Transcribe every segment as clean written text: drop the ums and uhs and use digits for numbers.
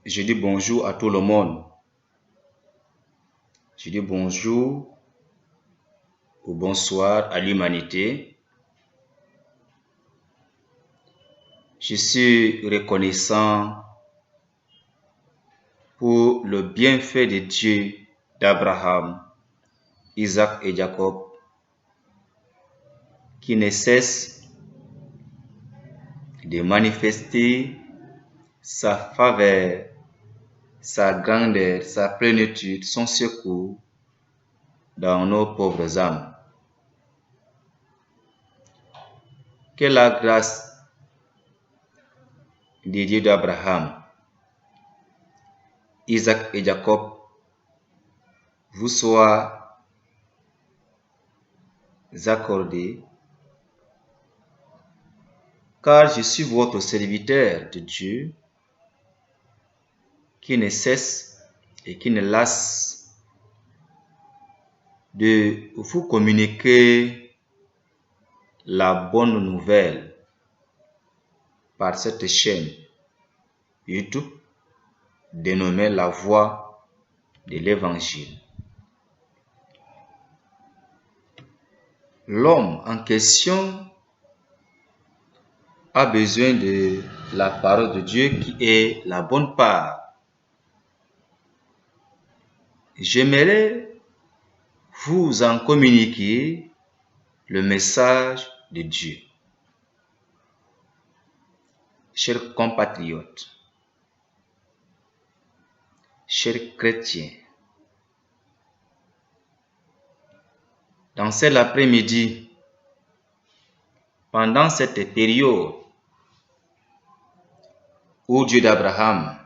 Je dis bonjour à tout le monde. Je dis bonjour ou bonsoir à l'humanité. Je suis reconnaissant pour le bienfait de Dieu d'Abraham, Isaac et Jacob, qui ne cesse de manifester sa faveur, sa grandeur, sa plénitude, son secours dans nos pauvres âmes. Que la grâce de Dieu d'Abraham, Isaac et Jacob vous soit accordée, car je suis votre serviteur de Dieu qui ne cesse et qui ne lasse de vous communiquer la bonne nouvelle par cette chaîne YouTube dénommée La Voix de l'Évangile. L'homme en question a besoin de la parole de Dieu qui est la bonne part. J'aimerais vous en communiquer le message de Dieu. Chers compatriotes, chers chrétiens, dans cet après-midi, pendant cette période où Dieu d'Abraham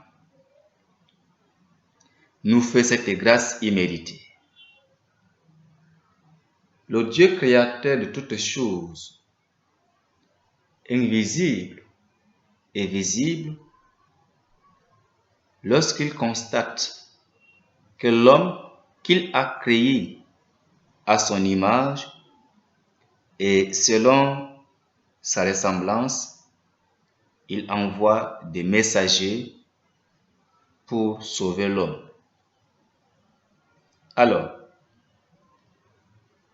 nous fait cette grâce imméritée, le Dieu créateur de toutes choses, invisible et visible, lorsqu'il constate que l'homme qu'il a créé à son image et selon sa ressemblance, il envoie des messagers pour sauver l'homme. Alors,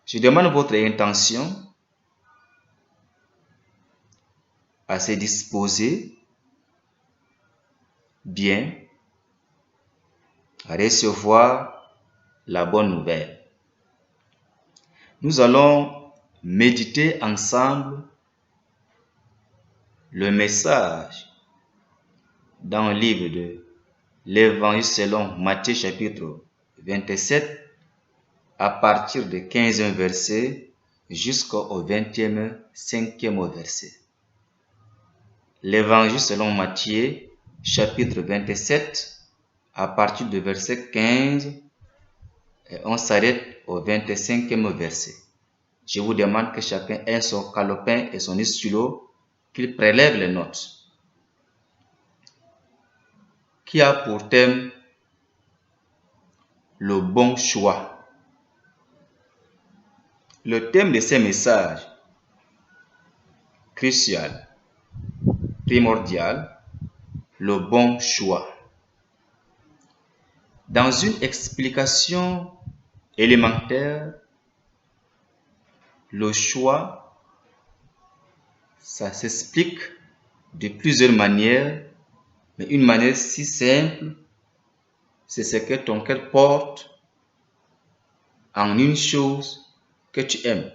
je demande votre intention à se disposer bien à recevoir la bonne nouvelle. Nous allons méditer ensemble le message dans le livre de l'Évangile selon Matthieu chapitre 27 à partir du 15e verset jusqu'au 25e verset. L'Évangile selon Matthieu chapitre 27 à partir du verset 15 et on s'arrête au 25e verset. Je vous demande que chacun ait son calepin et son stylo, qu'il prélève les notes. Qui a pour thème le bon choix. Le thème de ces messages, crucial, primordial, le bon choix. Dans une explication élémentaire, le choix, ça s'explique de plusieurs manières, mais une manière si simple, c'est ce que ton cœur porte en une chose que tu aimes.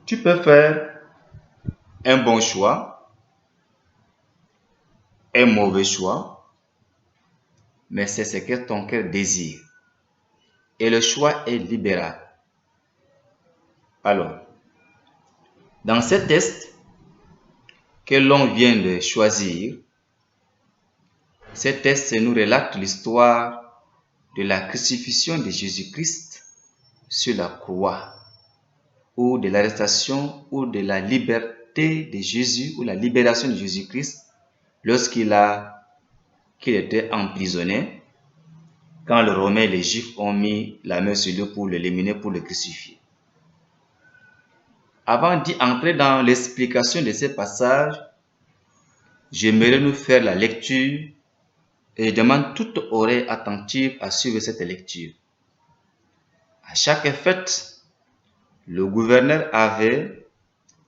Tu peux faire un bon choix, un mauvais choix, mais c'est ce que ton cœur désire. Et le choix est libéral. Alors, dans ce test que l'on vient de choisir, ce test nous relate l'histoire de la crucifixion de Jésus-Christ sur la croix, ou de l'arrestation ou de la liberté de Jésus, ou la libération de Jésus-Christ lorsqu'il était emprisonné, quand les Romains et les Juifs ont mis la main sur lui pour l'éliminer, pour le crucifier. Avant d'y entrer dans l'explication de ces passages, j'aimerais nous faire la lecture et je demande toute oreille attentive à suivre cette lecture. À chaque fête, le gouverneur avait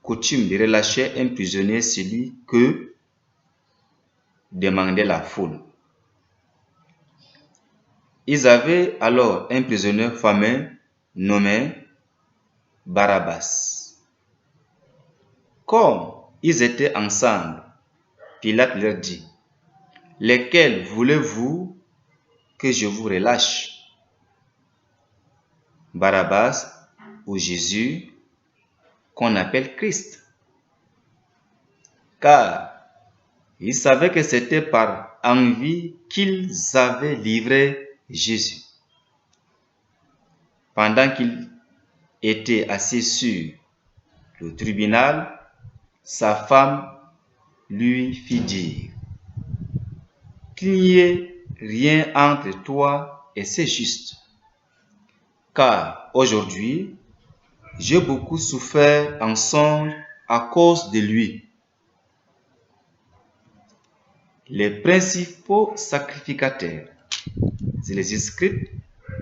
coutume de relâcher un prisonnier celui que demandait la foule. Ils avaient alors un prisonnier fameux nommé Barabbas. Comme ils étaient ensemble, Pilate leur dit, « Lesquels voulez-vous que je vous relâche, Barabbas ou Jésus, qu'on appelle Christ ?» Car ils savaient que c'était par envie qu'ils avaient livré Jésus. Pendant qu'il était assis sur le tribunal, sa femme lui fit dire, « Qu'il n'y ait rien entre toi et c'est juste, car aujourd'hui, j'ai beaucoup souffert en songe à cause de lui. » Les principaux sacrificateurs et les scribes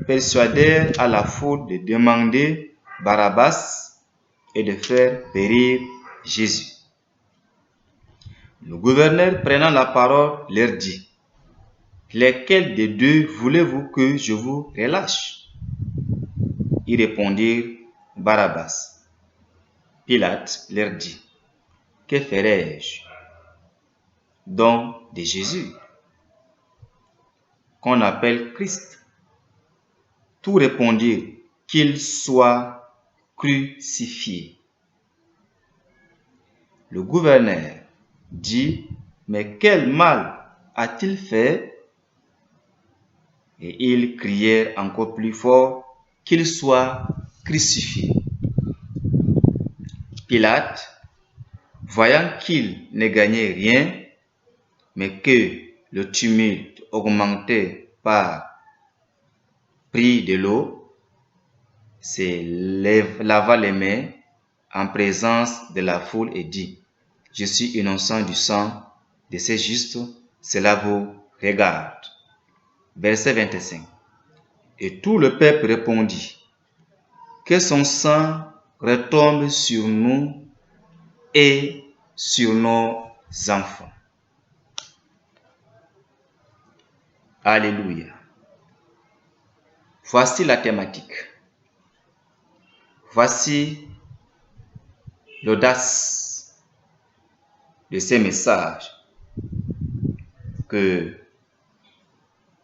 persuadèrent à la foule de demander Barabbas et de faire périr Jésus. Le gouverneur, prenant la parole, leur dit, « Lesquels des deux voulez-vous que je vous relâche ?» Ils répondirent, « Barabbas. » Pilate leur dit, « Que ferai-je donc de Jésus, qu'on appelle Christ ?» Tous répondirent, « Qu'il soit crucifié. » Le gouverneur dit, « Mais quel mal a-t-il fait ?» Et ils crièrent encore plus fort, « Qu'il soit crucifié. » Pilate, voyant qu'il ne gagnait rien, mais que le tumulte augmentait par prix de l'eau, se lava les mains en présence de la foule et dit, « Je suis innocent du sang de ces justes, cela vous regarde. » Verset 25. Et tout le peuple répondit, « Que son sang retombe sur nous et sur nos enfants. » Alléluia. Voici la thématique. Voici l'audace de ces messages que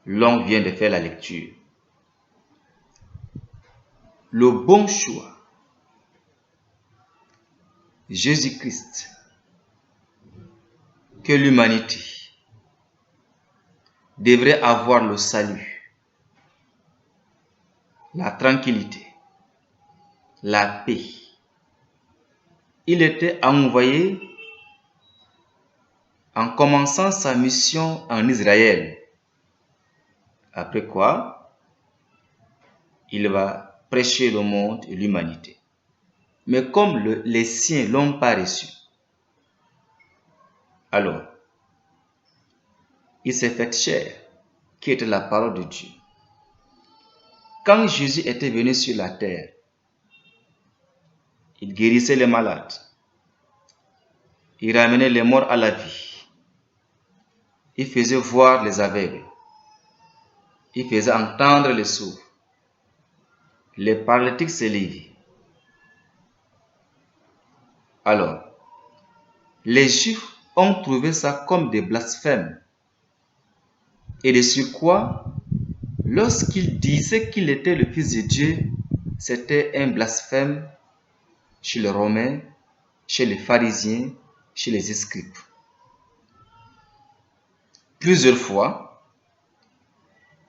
l'on vient de faire la lecture. Le bon choix. Jésus-Christ. Que l'humanité devrait avoir le salut, la tranquillité, la paix. Il était envoyé en commençant sa mission en Israël. Après quoi, il va prêcher le monde et l'humanité. Mais comme les siens ne l'ont pas reçu, alors, il s'est fait chair, qui était la parole de Dieu. Quand Jésus était venu sur la terre, il guérissait les malades, il ramenait les morts à la vie, il faisait voir les aveugles, il faisait entendre les sourds, les paralytiques se levaient. Alors, les Juifs ont trouvé ça comme des blasphèmes. Et de surcroît, lorsqu'il disait qu'il était le Fils de Dieu, c'était un blasphème chez les Romains, chez les pharisiens, chez les scribes. Plusieurs fois,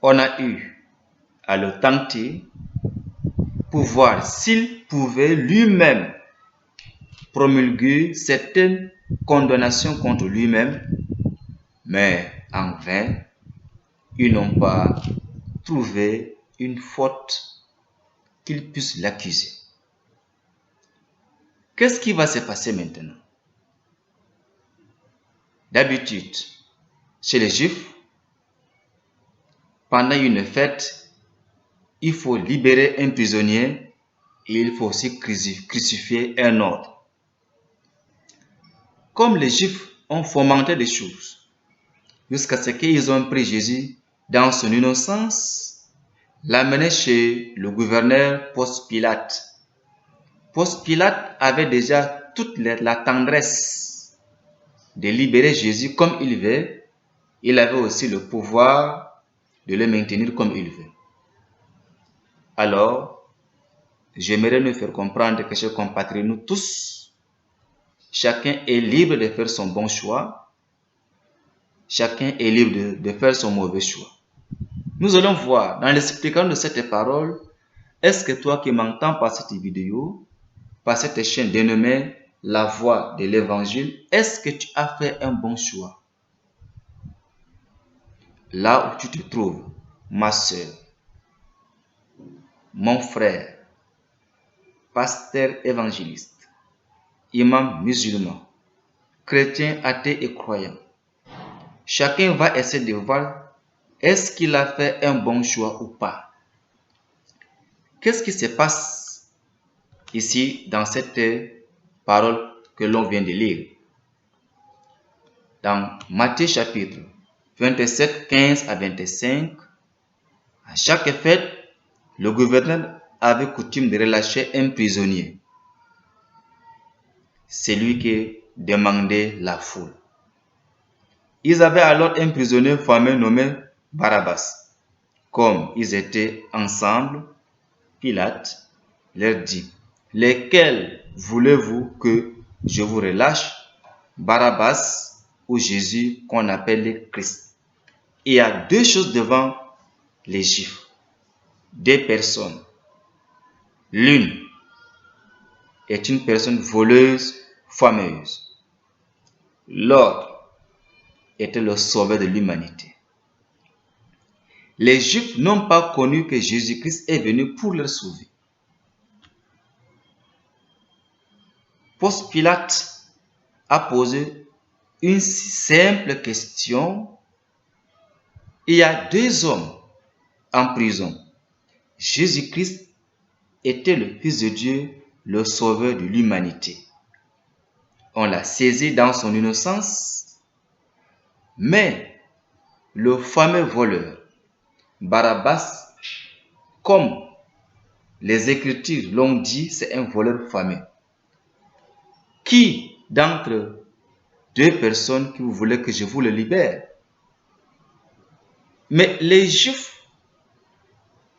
on a eu à le tenter pour voir s'il pouvait lui-même promulguer certaines condamnations contre lui-même, mais en vain, ils n'ont pas trouvé une faute qu'ils puissent l'accuser. Qu'est-ce qui va se passer maintenant? D'habitude, chez les Juifs, pendant une fête, il faut libérer un prisonnier et il faut aussi crucifier un autre. Comme les Juifs ont fomenté des choses, jusqu'à ce qu'ils ont pris Jésus dans son innocence, l'amené chez le gouverneur Ponce Pilate. Ponce Pilate avait déjà toute la tendresse de libérer Jésus comme il veut. Il avait aussi le pouvoir de le maintenir comme il veut. Alors, j'aimerais nous faire comprendre que, chers compatriotes, nous tous, chacun est libre de faire son bon choix. Chacun est libre de faire son mauvais choix. Nous allons voir dans l'explication de cette parole, est-ce que toi qui m'entends par cette vidéo, par cette chaîne dénommée La Voix de l'Évangile, est-ce que tu as fait un bon choix? Là où tu te trouves, ma soeur, mon frère, pasteur évangéliste, imam musulman, chrétien, athée et croyant, chacun va essayer de voir est-ce qu'il a fait un bon choix ou pas. Qu'est-ce qui se passe ici dans cette parole que l'on vient de lire? Dans Matthieu chapitre 27, 15 à 25, à chaque fête, le gouverneur avait coutume de relâcher un prisonnier. C'est lui qui demandait la foule. Ils avaient alors un prisonnier fameux nommé Barabbas. Comme ils étaient ensemble, Pilate leur dit, « Lesquels voulez-vous que je vous relâche, Barabbas ou Jésus qu'on appelle le Christ ?» Il y a deux choses devant les Juifs, deux personnes. L'une est une personne voleuse, fameuse. L'autre était le sauveur de l'humanité. Les Juifs n'ont pas connu que Jésus-Christ est venu pour leur sauver. Ponce Pilate a posé une si simple question. Il y a deux hommes en prison. Jésus-Christ était le Fils de Dieu, le sauveur de l'humanité. On l'a saisi dans son innocence, mais le fameux voleur, Barabbas, comme les Écritures l'ont dit, c'est un voleur fameux. Qui d'entre deux personnes que vous voulez que je vous le libère? Mais les Juifs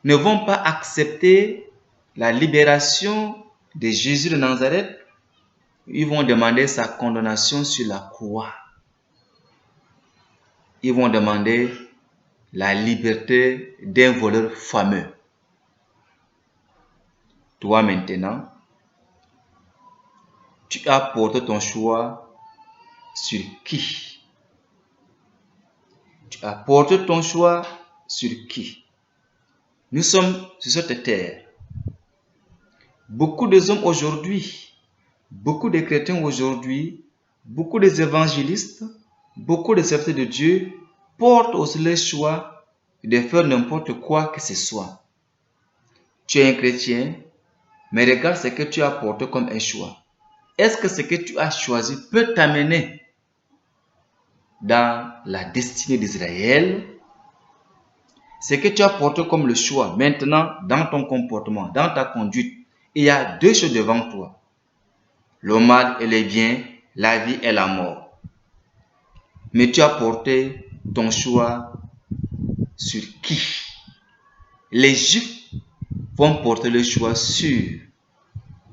ne vont pas accepter la libération de Jésus de Nazareth. Ils vont demander sa condamnation sur la croix. Ils vont demander la liberté d'un voleur fameux. Toi maintenant, tu as porté ton choix sur qui? Tu as porté ton choix sur qui? Nous sommes sur cette terre. Beaucoup de hommes aujourd'hui, beaucoup de chrétiens aujourd'hui, beaucoup d'évangélistes, beaucoup de serviteurs de Dieu portent aussi le choix de faire n'importe quoi que ce soit. Tu es un chrétien, mais regarde ce que tu as porté comme un choix. Est-ce que ce que tu as choisi peut t'amener dans la destinée d'Israël? Ce que tu as porté comme le choix, maintenant, dans ton comportement, dans ta conduite, il y a deux choses devant toi. Le mal et le bien, la vie et la mort. Mais tu as porté ton choix sur qui? Les Juifs vont porter le choix sur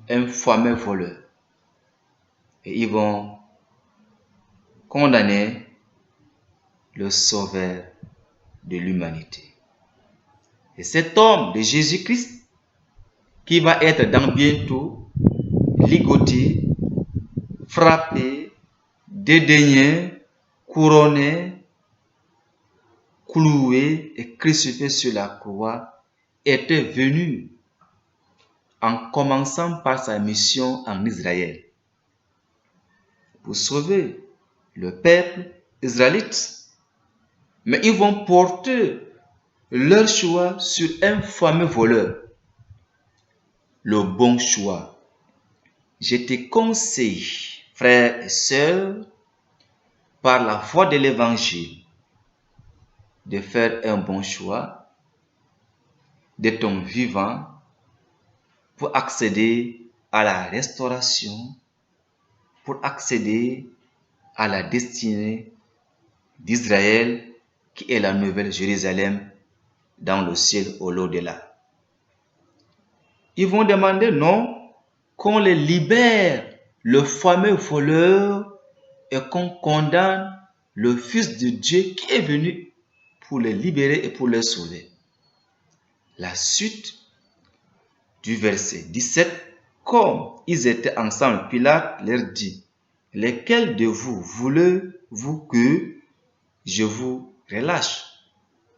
un fameux voleur. Et ils vont condamner le sauveur de l'humanité. Et cet homme de Jésus-Christ qui va être dans bientôt ligoté, frappé, dédaigné, couronné, cloué et crucifié sur la croix, était venu en commençant par sa mission en Israël pour sauver le peuple israélite. Mais ils vont porter leur choix sur un fameux voleur. Le bon choix. Je te conseille, frères et sœurs, par la voie de l'évangile, de faire un bon choix de ton vivant pour accéder à la restauration, pour accéder à la destinée d'Israël qui est la nouvelle Jérusalem dans le ciel ou l'au-delà. Ils vont demander non, qu'on les libère, le fameux voleur, et qu'on condamne le Fils de Dieu qui est venu pour les libérer et pour les sauver. La suite du verset 17, comme ils étaient ensemble, Pilate leur dit, « Lesquels de vous voulez-vous que je vous relâche,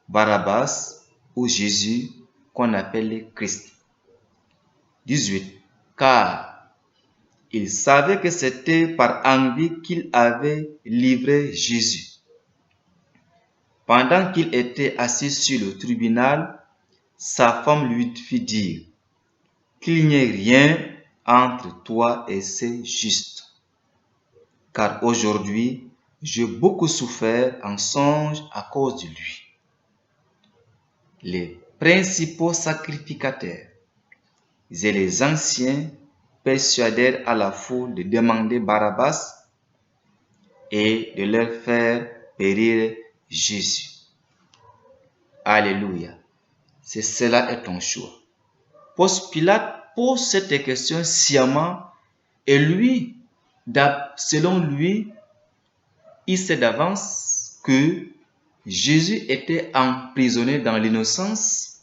Barabbas ou Jésus qu'on appelle le Christ ?» 18. Car il savait que c'était par envie qu'il avait livré Jésus. Pendant qu'il était assis sur le tribunal, sa femme lui fit dire qu'il n'y ait rien entre toi et ces justes. Car aujourd'hui, j'ai beaucoup souffert en songe à cause de lui. Les principaux sacrificateurs et les anciens persuadèrent à la foule de demander Barabbas et de leur faire périr Jésus. Alléluia. C'est cela est ton choix. Ponce Pilate pose cette question sciemment et lui, selon lui, il sait d'avance que Jésus était emprisonné dans l'innocence,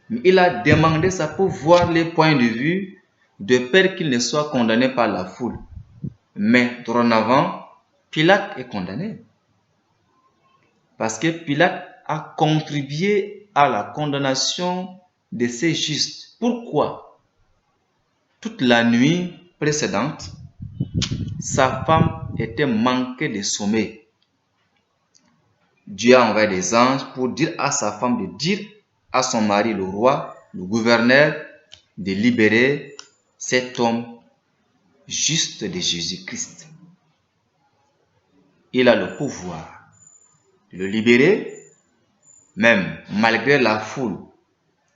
mais il a demandé ça pour voir les points de vue de peur qu'il ne soit condamné par la foule. Mais dorénavant, Pilate est condamné. Parce que Pilate a contribué à la condamnation de ces justes. Pourquoi? Toute la nuit précédente, sa femme était manquée de sommeil. Dieu a envoyé des anges pour dire à sa femme de dire à son mari, le roi, le gouverneur, de libérer cet homme juste de Jésus-Christ. Il a le pouvoir de le libérer, même malgré la foule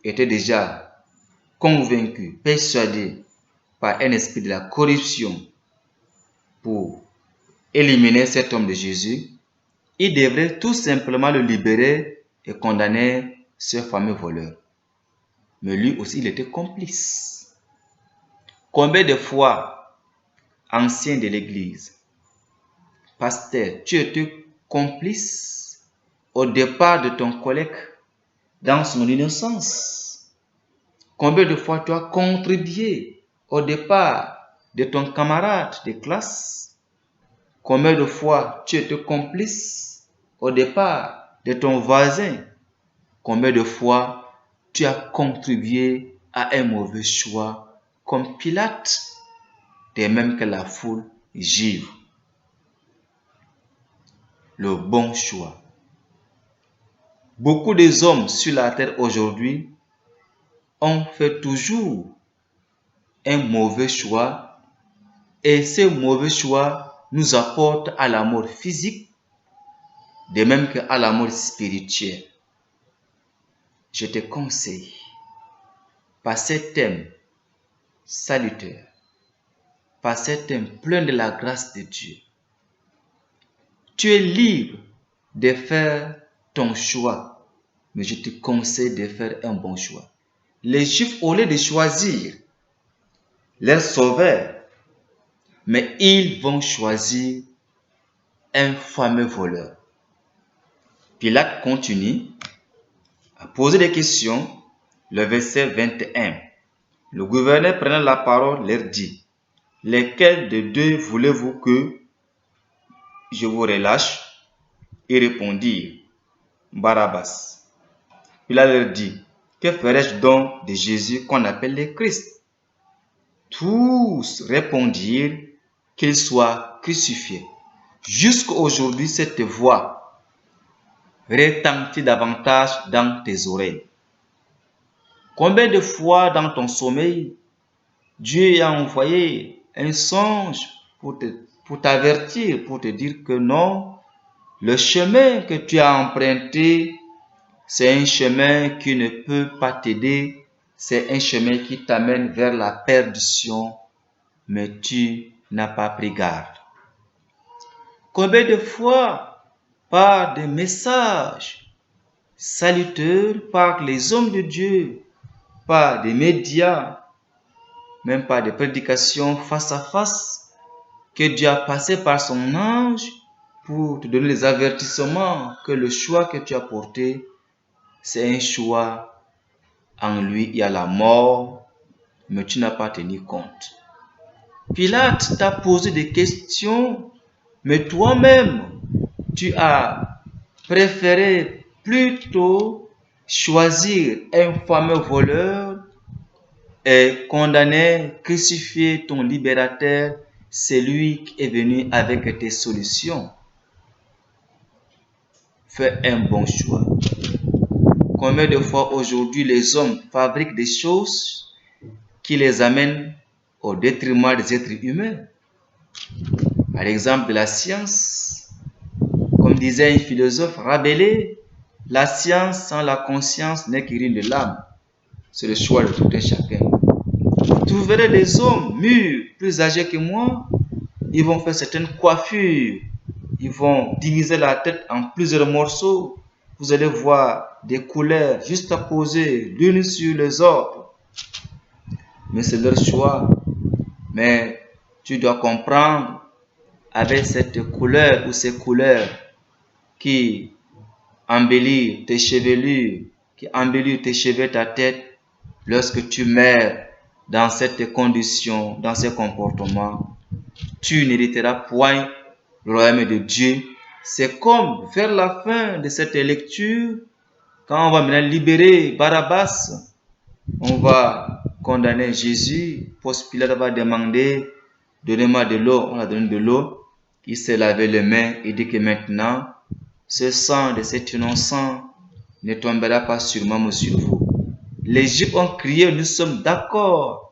était déjà convaincue, persuadée par un esprit de la corruption pour éliminer cet homme de Jésus. Il devrait tout simplement le libérer et condamner ce fameux voleur. Mais lui aussi, il était complice. Combien de fois, ancien de l'Église, pasteur, tu étais complice au départ de ton collègue dans son innocence? Combien de fois tu as contribué au départ de ton camarade de classe? Combien de fois tu étais complice au départ de ton voisin? Combien de fois tu as contribué à un mauvais choix comme Pilate, de même que la foule juive? Le bon choix. Beaucoup des hommes sur la terre aujourd'hui ont fait toujours un mauvais choix et ce mauvais choix nous apporte à la mort physique, de même qu'à la mort spirituelle. Je te conseille, par ces thèmes salutaires, par ces thèmes pleins de la grâce de Dieu, tu es libre de faire ton choix, mais je te conseille de faire un bon choix. Les Juifs, au lieu de choisir leur sauveur, mais ils vont choisir un fameux voleur. Pilate continue à poser des questions. Le verset 21. Le gouverneur prenant la parole leur dit, « Lesquels de deux voulez-vous que je vous relâche ?» Ils répondirent, « Barabbas. » Pilate leur dit, « Que ferais-je donc de Jésus qu'on appelle le Christ ?» Tous répondirent, « Qu'il soit crucifié. » Jusqu'à aujourd'hui, cette voix retentit davantage dans tes oreilles. Combien de fois dans ton sommeil, Dieu a envoyé un songe pour t'avertir, pour te dire que non, le chemin que tu as emprunté, c'est un chemin qui ne peut pas t'aider, c'est un chemin qui t'amène vers la perdition, mais tu n'as pas pris garde. Combien de fois, par des messages salutaires, par les hommes de Dieu, par des médias, même par des prédications face à face, que Dieu a passé par son ange pour te donner les avertissements que le choix que tu as porté, c'est un choix en lui, il y a la mort, mais tu n'as pas tenu compte. Pilate t'a posé des questions, mais toi-même, tu as préféré plutôt choisir un fameux voleur et condamner, crucifier ton libérateur, c'est lui qui est venu avec tes solutions. Fais un bon choix. Combien de fois aujourd'hui les hommes fabriquent des choses qui les amènent au détriment des êtres humains? Par exemple, de la science. Comme disait un philosophe Rabelais, la science sans la conscience n'est que ruine de l'âme. C'est le choix de tout un chacun. Vous trouverez des hommes mûrs, plus âgés que moi, ils vont faire certaines coiffures, ils vont diviser la tête en plusieurs morceaux. Vous allez voir des couleurs juste à poser l'une sur les autres. Mais c'est leur choix. Mais tu dois comprendre, avec cette couleur ou ces couleurs qui embellissent tes chevelures, qui embellissent tes cheveux, ta tête, lorsque tu meurs dans cette condition, dans ce comportement, tu n'hériteras point le royaume de Dieu. C'est comme vers la fin de cette lecture, quand on va maintenant libérer Barabbas, on va condamner Jésus. Ponce Pilate va demander, donnez-moi de l'eau. On a donné de l'eau. Il s'est lavé les mains et dit que maintenant, ce sang de cet innocent ne tombera pas sûrement sur vous. Les Juifs ont crié, nous sommes d'accord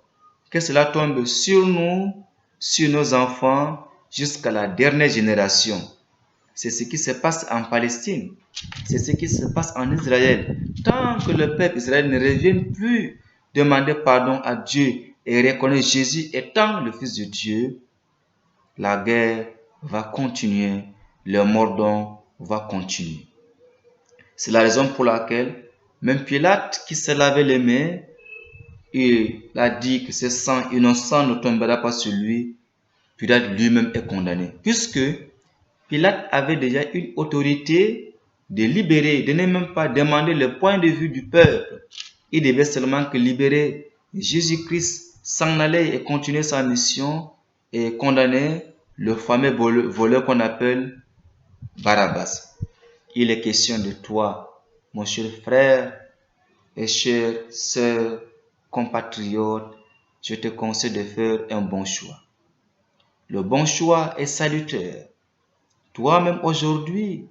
que cela tombe sur nous, sur nos enfants, jusqu'à la dernière génération. C'est ce qui se passe en Palestine. C'est ce qui se passe en Israël. Tant que le peuple israélien ne revienne plus demander pardon à Dieu et reconnaître Jésus étant le Fils de Dieu, la guerre va continuer, le mordant va continuer. C'est la raison pour laquelle même Pilate, qui s'est lavé les mains, il a dit que ce sang innocent ne tombera pas sur lui. Pilate lui-même est condamné. Puisque Pilate avait déjà une autorité de libérer, de ne même pas demander le point de vue du peuple. Il devait seulement que libérer Jésus-Christ, s'en aller et continuer sa mission et condamner le fameux voleur qu'on appelle Barabbas. Il est question de toi, mon cher frère et chère sœur, compatriote, je te conseille de faire un bon choix. Le bon choix est salutaire. Toi-même aujourd'hui,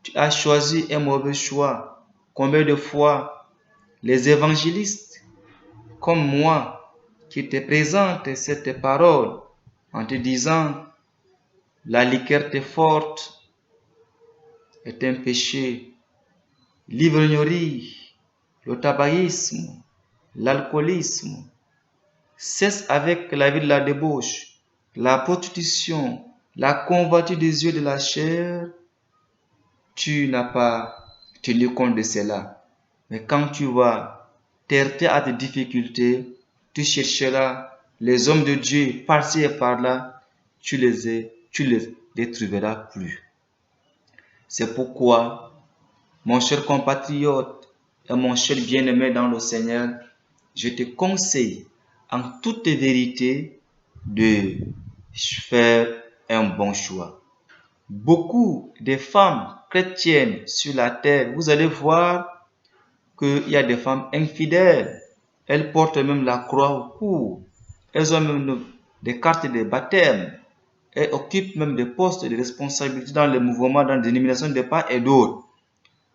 tu as choisi un mauvais choix. Combien de fois les évangélistes, comme moi, qui te présentent cette parole en te disant la liqueur est forte, est un péché, l'ivrognerie, le tabagisme, l'alcoolisme, cesse avec la vie de la débauche, la prostitution, la convoitise des yeux de la chair. Tu n'as pas tenu compte de cela. Mais quand tu vas t'heurter à tes difficultés, tu chercheras les hommes de Dieu par-ci et par-là, tu les trouveras plus. C'est pourquoi, mon cher compatriote et mon cher bien-aimé dans le Seigneur, je te conseille en toute vérité de faire un bon choix. Beaucoup de femmes chrétiennes sur la terre, vous allez voir qu'il y a des femmes infidèles. Elles portent même la croix au cou. Elles ont même des cartes de baptême. elles occupent même des postes de responsabilité dans les mouvements, dans les dénominations de part et d'autre.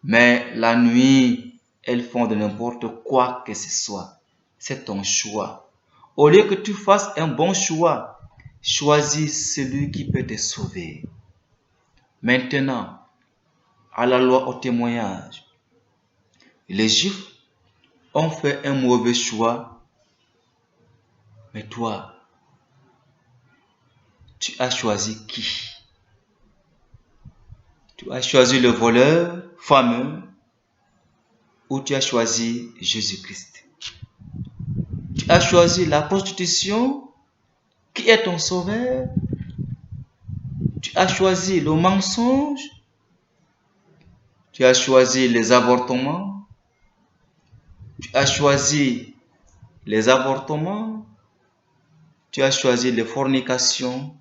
Mais la nuit, elles font de n'importe quoi que ce soit. C'est ton choix. Au lieu que tu fasses un bon choix, choisis celui qui peut te sauver. Maintenant, à la loi au témoignage. Les Juifs ont fait un mauvais choix, mais toi, tu as choisi qui? Tu as choisi le voleur fameux ou tu as choisi Jésus-Christ? Tu as choisi la prostitution qui est ton sauveur? Tu as choisi le mensonge? Tu as choisi les avortements? Tu as choisi les avortements? Tu as choisi les fornications?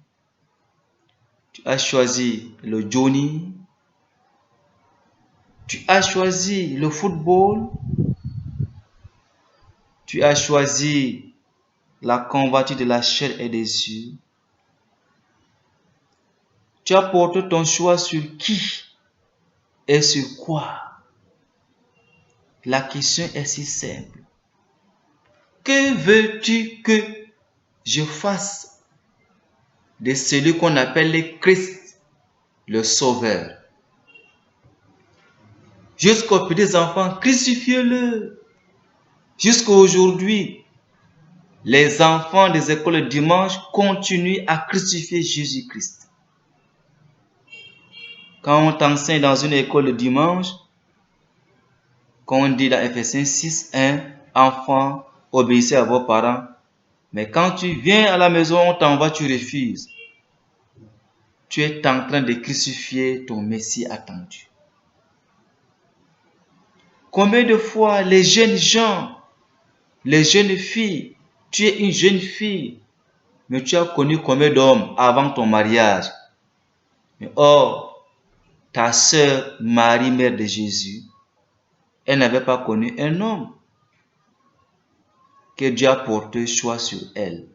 Tu as choisi le Johnny? Tu as choisi le football? Tu as choisi la convoitise de la chair et des yeux? Tu as porté ton choix sur qui et sur quoi? La question est si simple. Que veux-tu que je fasse de celui qu'on appelle le Christ, le Sauveur? Jusqu'aux petits enfants, crucifiez-le. Jusqu'à aujourd'hui, les enfants des écoles dimanche continuent à crucifier Jésus-Christ. Quand on t'enseigne dans une école de dimanche, quand on dit dans Ephésiens 6:1, enfants, obéissez à vos parents. Mais quand tu viens à la maison, on t'envoie, tu refuses. Tu es en train de crucifier ton Messie attendu. Combien de fois les jeunes gens, les jeunes filles, tu es une jeune fille, mais tu as connu combien d'hommes avant ton mariage? Mais or, ta sœur Marie, mère de Jésus, elle n'avait pas connu un homme que Dieu a porté choix sur elle.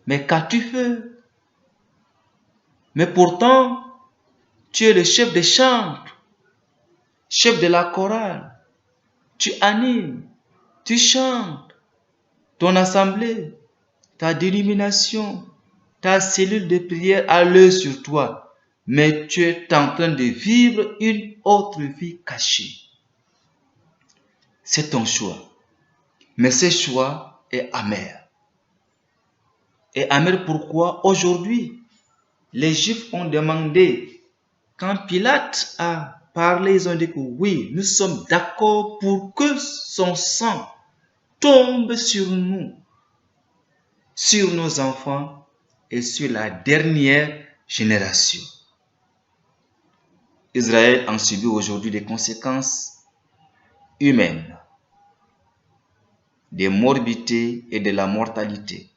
Mais qu'as-tu fait? Mais pourtant, tu es le chef des chantres, chef de la chorale. Tu animes, tu chantes, ton assemblée, ta dénomination, ta cellule de prière a l'œil sur toi. Mais tu es en train de vivre une autre vie cachée. C'est ton choix. Mais ce choix est amer. Et amer pourquoi? Aujourd'hui, les Juifs ont demandé, quand Pilate a parlé, ils ont dit que oui, nous sommes d'accord pour que son sang tombe sur nous, sur nos enfants et sur la dernière génération. Israël en subit aujourd'hui des conséquences humaines, des morbidités et de la mortalité.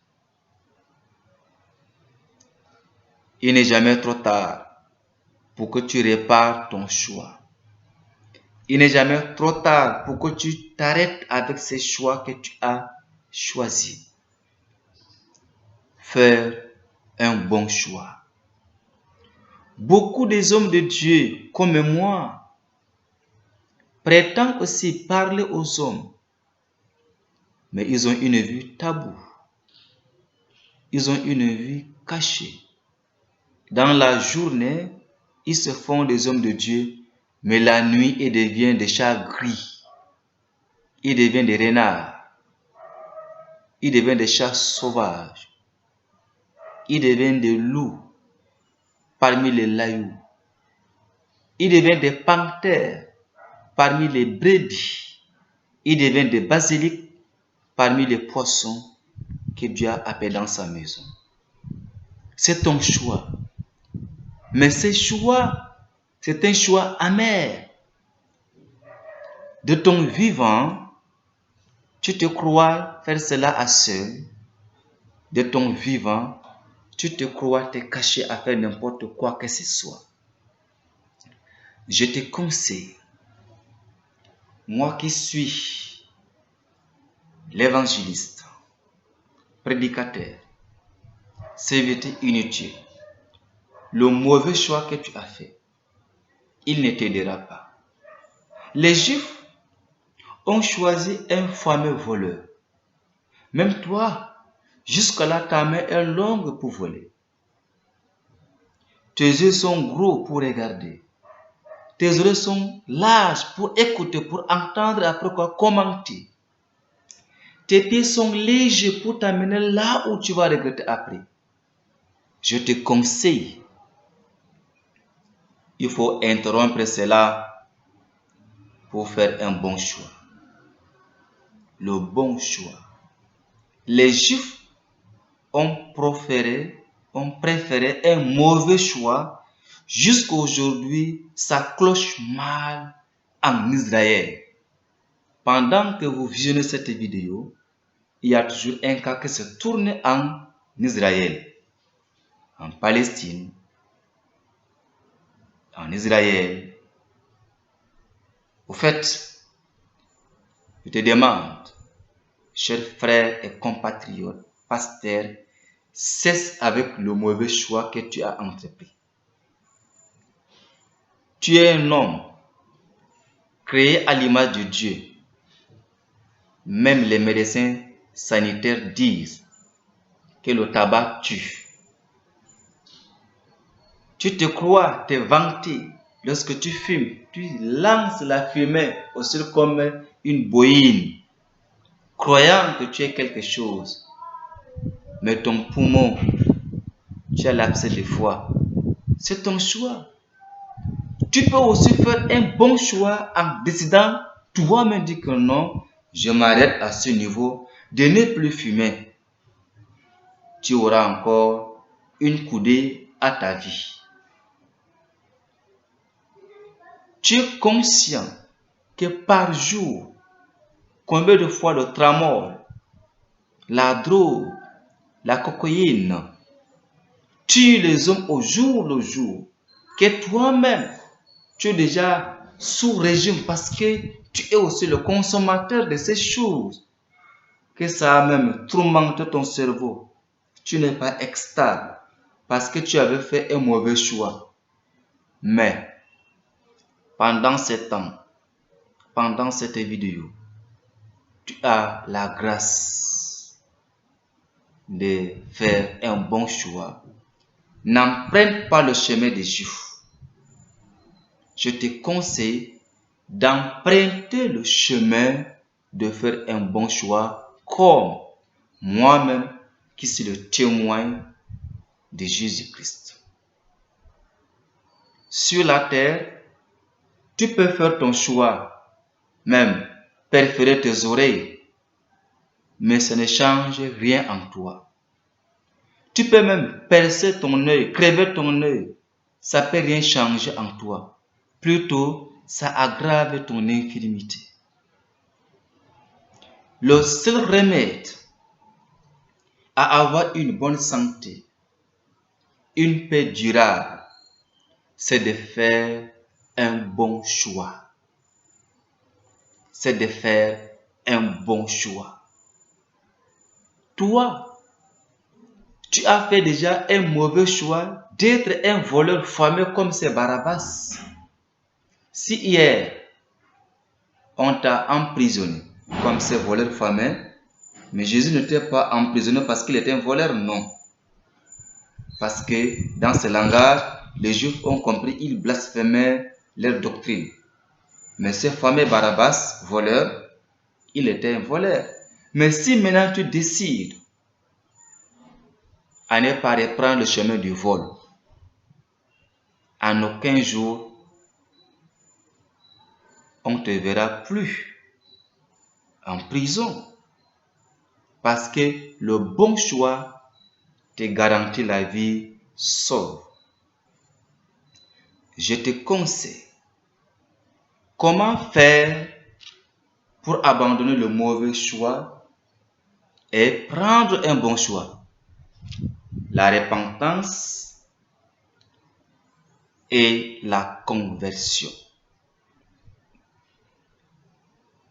Il n'est jamais trop tard pour que tu répares ton choix. Il n'est jamais trop tard pour que tu t'arrêtes avec ces choix que tu as choisis. Faire un bon choix. Beaucoup des hommes de Dieu, comme moi, prétendent aussi parler aux hommes, mais ils ont une vie taboue. Ils ont une vie cachée. Dans la journée, ils se font des hommes de Dieu, mais la nuit, ils deviennent des chats gris. Ils deviennent des renards. Ils deviennent des chats sauvages. Ils deviennent des loups parmi les laïus. Ils deviennent des panthères parmi les brebis. Ils deviennent des basiliques parmi les poissons que Dieu a appelés dans sa maison. C'est ton choix. Mais ce choix, c'est un choix amer. De ton vivant, tu te crois faire cela à seul. De ton vivant, tu te crois te cacher à faire n'importe quoi que ce soit. Je te conseille, moi qui suis l'évangéliste, prédicateur, s'éviter inutile. Le mauvais choix que tu as fait, il ne t'aidera pas. Les Juifs ont choisi un fameux voleur. Même toi, jusque-là, ta main est longue pour voler. Tes yeux sont gros pour regarder. Tes oreilles sont larges pour écouter, pour entendre après quoi commenter. Tes pieds sont légers pour t'amener là où tu vas regretter après. Je te conseille, il faut interrompre cela pour faire un bon choix. Le bon choix. Les Juifs ont préféré un mauvais choix. Jusqu'à aujourd'hui, ça cloche mal en Israël. Pendant que vous visionnez cette vidéo, il y a toujours un cas qui se tourne en Israël, en Palestine, en Israël. Au fait, je te demande, chers frères et compatriotes, pasteurs, cesse avec le mauvais choix que tu as entrepris. Tu es un homme créé à l'image de Dieu. Même les médecins sanitaires disent que le tabac tue. Tu te crois, te vanter. Lorsque tu fumes, tu lances la fumée au sol comme une boïne, croyant que tu es quelque chose. Mais ton poumon, tu as l'abcès de foie. C'est ton choix. Tu peux aussi faire un bon choix en décidant, toi-même dire que non, je m'arrête à ce niveau de ne plus fumer. Tu auras encore une coudée à ta vie. Tu es conscient que par jour, combien de fois le tramol, la drogue, la cocaïne tuent les hommes au jour le jour, que toi-même, tu es déjà sous régime parce que tu es aussi le consommateur de ces choses, que ça a même tourmenté ton cerveau. Tu n'es pas stable parce que tu avais fait un mauvais choix. Mais, pendant ce temps, pendant cette vidéo, tu as la grâce de faire un bon choix. N'emprunte pas le chemin des Juifs. Je te conseille d'emprunter le chemin de faire un bon choix comme moi-même qui suis le témoin de Jésus-Christ. Sur la terre, tu peux faire ton choix, même perforer tes oreilles, mais ça ne change rien en toi. Tu peux même percer ton œil, crever ton œil, ça ne peut rien changer en toi. Plutôt, ça aggrave ton infirmité. Le seul remède à avoir une bonne santé, une paix durable, c'est de faire un bon choix. C'est de faire un bon choix. Toi, tu as fait déjà un mauvais choix d'être un voleur fameux comme c'est Barabbas. Si hier, on t'a emprisonné comme ces voleurs fameux, mais Jésus n'était pas emprisonné parce qu'il était un voleur, non. Parce que dans ce langage, les Juifs ont compris, ils blasphémaient leur doctrine. Mais ce fameux Barabbas, voleur, il était un voleur. Mais si maintenant tu décides à ne pas reprendre le chemin du vol, en aucun jour, on ne te verra plus en prison. Parce que le bon choix te garantit la vie sauve. Je te conseille comment faire pour abandonner le mauvais choix et prendre un bon choix. La repentance et la conversion.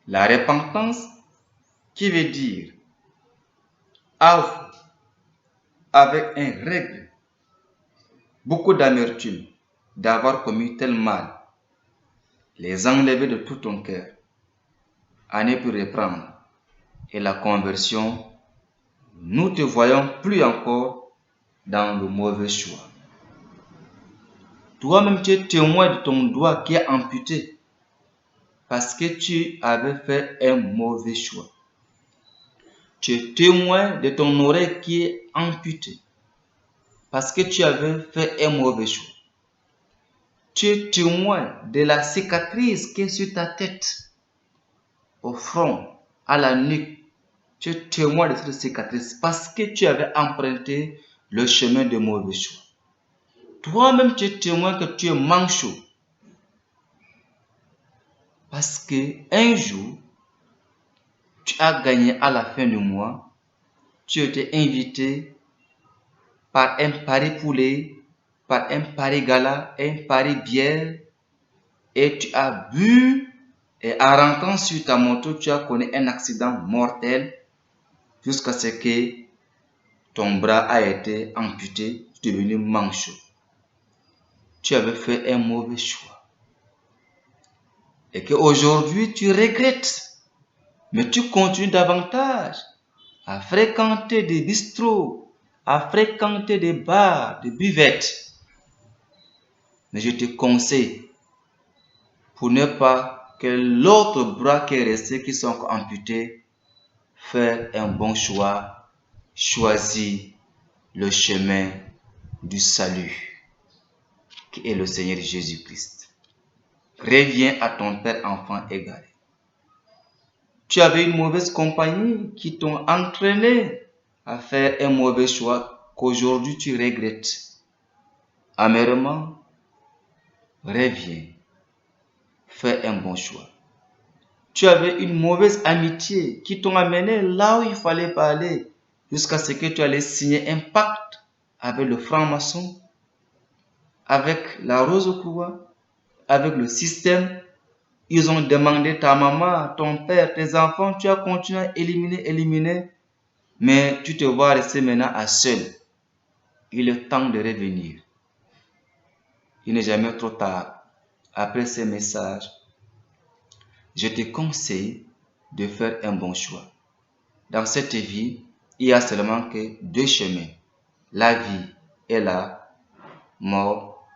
La repentance qui veut dire avec un regret, beaucoup d'amertume d'avoir commis tel mal, les enlever de tout ton cœur, à ne plus reprendre, et la conversion, nous te voyons plus encore dans le mauvais choix. Toi-même, tu es témoin de ton doigt qui est amputé parce que tu avais fait un mauvais choix. Tu es témoin de ton oreille qui est amputée parce que tu avais fait un mauvais choix. Tu es témoin de la cicatrice qui est sur ta tête, au front, à la nuque. Tu es témoin de cette cicatrice parce que tu avais emprunté le chemin de mauvais choix. Toi-même, tu es témoin que tu es manchot parce que un jour, tu as gagné à la fin du mois, tu étais invité par un pari poulet, par un pari gala, un pari bière, et tu as bu, et en rentrant sur ta moto, tu as connu un accident mortel jusqu'à ce que ton bras a été amputé, tu es devenu manchot. Tu avais fait un mauvais choix. Et qu'aujourd'hui, tu regrettes, mais tu continues davantage à fréquenter des bistrots, à fréquenter des bars, des buvettes. Mais je te conseille, pour ne pas que l'autre bras qui est resté, qui sont amputés, faire un bon choix, choisis le chemin du salut, qui est le Seigneur Jésus-Christ. Reviens à ton Père enfant égaré. Tu avais une mauvaise compagnie qui t'ont entraîné à faire un mauvais choix qu'aujourd'hui tu regrettes. Amèrement, reviens, fais un bon choix. Tu avais une mauvaise amitié qui t'ont amené là où il fallait pas aller jusqu'à ce que tu allais signer un pacte avec le franc-maçon, avec la rose au couvent, avec le système. Ils ont demandé ta maman, ton père, tes enfants, tu as continué à éliminer, mais tu te vois rester maintenant à seul. Il est temps de revenir. Il n'est jamais trop tard. Après ces messages, je te conseille de faire un bon choix. Dans cette vie, il y a seulement que deux chemins, la vie et la mort.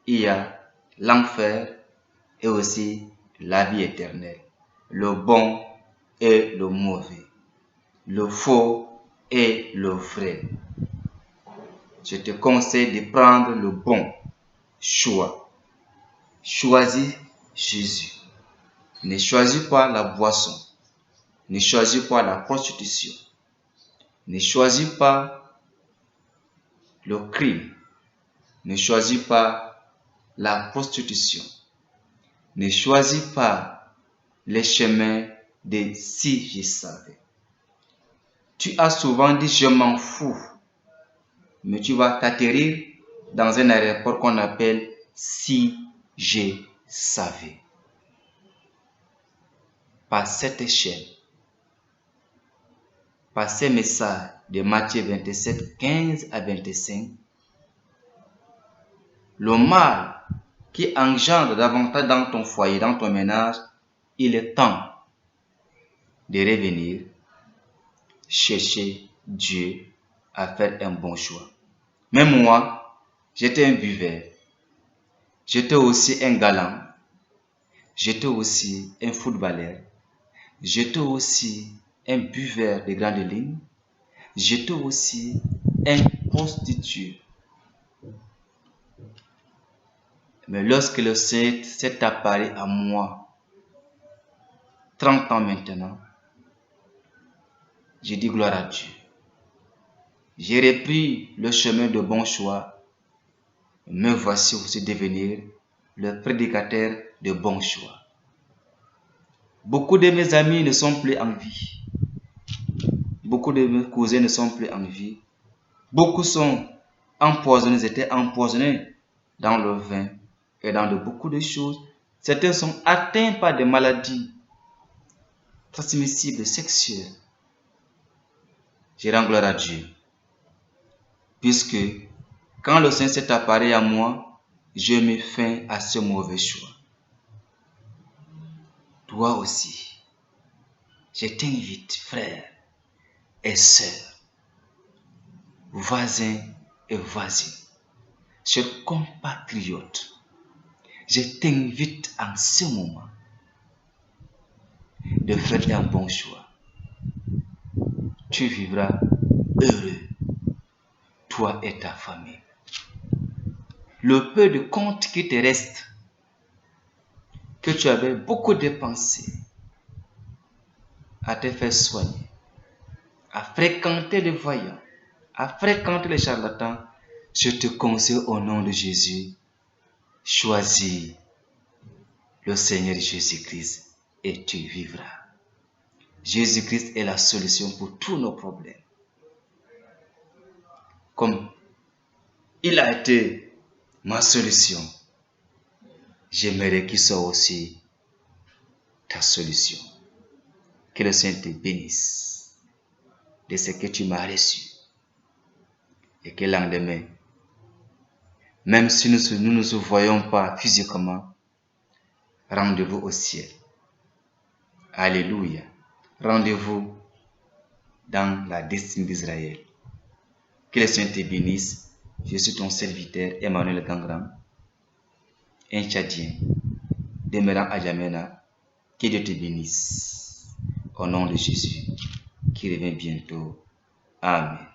Il y a l'enfer et aussi la vie éternelle, le bon et le mauvais, le faux et le vrai. Je te conseille de prendre le bon choix. Choisis Jésus. Ne choisis pas la boisson. Ne choisis pas la prostitution. Ne choisis pas le crime. Ne choisis pas la prostitution. Ne choisis pas les chemins de si je savais. Tu as souvent dit je m'en fous, mais tu vas t'atterrir dans un aéroport qu'on appelle si je savais. Par cette échelle, par ces messages de Matthieu 27, 15 à 25, le mal qui engendre davantage dans ton foyer, dans ton ménage, il est temps de revenir chercher Dieu à faire un bon choix. Même moi, j'étais un buveur, j'étais aussi un galant, j'étais aussi un footballeur, j'étais aussi un buveur de grandes lignes, j'étais aussi un prostitué. Mais lorsque le Seigneur s'est apparu à moi, 30 ans maintenant, j'ai dit gloire à Dieu. J'ai repris le chemin de bon choix. Me voici aussi devenir le prédicateur de bon choix. Beaucoup de mes amis ne sont plus en vie. Beaucoup de mes cousins ne sont plus en vie. Beaucoup sont empoisonnés, ils étaient empoisonnés dans le vin et dans beaucoup de choses. Certains sont atteints par des maladies transmissibles sexuelles. Je rends gloire à Dieu. puisque quand le Seigneur s'est apparu à moi, je mets fin à ce mauvais choix. Toi aussi, je t'invite, frères et sœurs, voisins et voisines, chers compatriotes, je t'invite en ce moment de faire un bon choix. Tu vivras heureux, toi et ta famille. Le peu de compte qui te reste, que tu avais beaucoup dépensé à te faire soigner, à fréquenter les voyants, à fréquenter les charlatans, je te conseille au nom de Jésus, choisis le Seigneur Jésus-Christ et tu vivras. Jésus-Christ est la solution pour tous nos problèmes. Comme il a été ma solution, j'aimerais qu'il soit aussi ta solution. Que le Seigneur te bénisse de ce que tu m'as reçu. Et que l'an demain, même si nous ne nous voyons pas physiquement, rendez-vous au ciel. Alléluia. Rendez-vous dans la destinée d'Israël. Que le Seigneur te bénisse. Je suis ton serviteur Emmanuel Gangran, un Tchadien, demeurant à Djamena. Que Dieu te bénisse. Au nom de Jésus, qui revient bientôt. Amen.